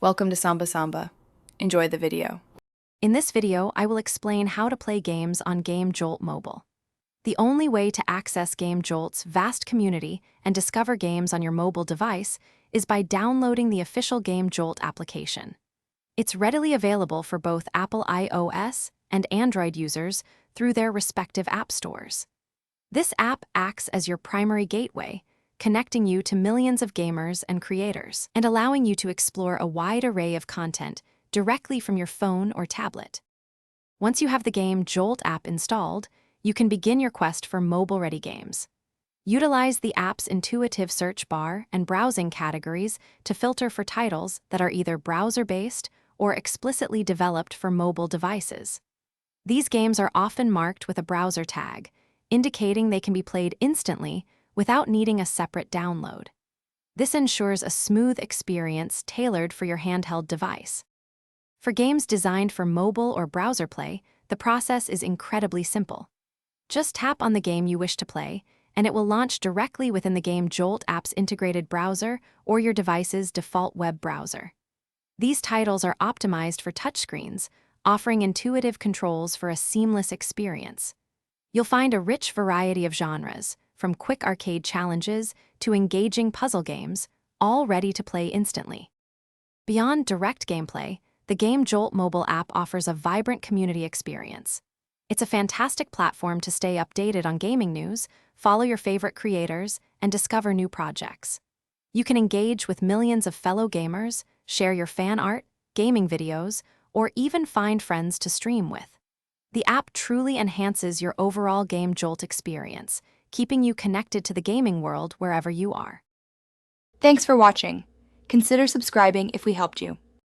Welcome to Samba Samba. Enjoy the video. In this video, I will explain how to play games on GameJolt mobile. The only way to access GameJolt's vast community and discover games on your mobile device is by downloading the official GameJolt application. It's readily available for both Apple iOS and Android users through their respective app stores. This app acts as your primary gateway, connecting you to millions of gamers and creators, and allowing you to explore a wide array of content directly from your phone or tablet. Once you have the GameJolt app installed, you can begin your quest for mobile-ready games. Utilize the app's intuitive search bar and browsing categories to filter for titles that are either browser-based or explicitly developed for mobile devices. These games are often marked with a browser tag, indicating they can be played instantly without needing a separate download. This ensures a smooth experience tailored for your handheld device. For games designed for mobile or browser play, the process is incredibly simple. Just tap on the game you wish to play, and it will launch directly within the GameJolt app's integrated browser or your device's default web browser. These titles are optimized for touchscreens, offering intuitive controls for a seamless experience. You'll find a rich variety of genres, from quick arcade challenges to engaging puzzle games, all ready to play instantly. Beyond direct gameplay, the GameJolt mobile app offers a vibrant community experience. It's a fantastic platform to stay updated on gaming news, follow your favorite creators, and discover new projects. You can engage with millions of fellow gamers, share your fan art, gaming videos, or even find friends to stream with. The app truly enhances your overall GameJolt experience, keeping you connected to the gaming world wherever you are. Thanks for watching. Consider subscribing if we helped you.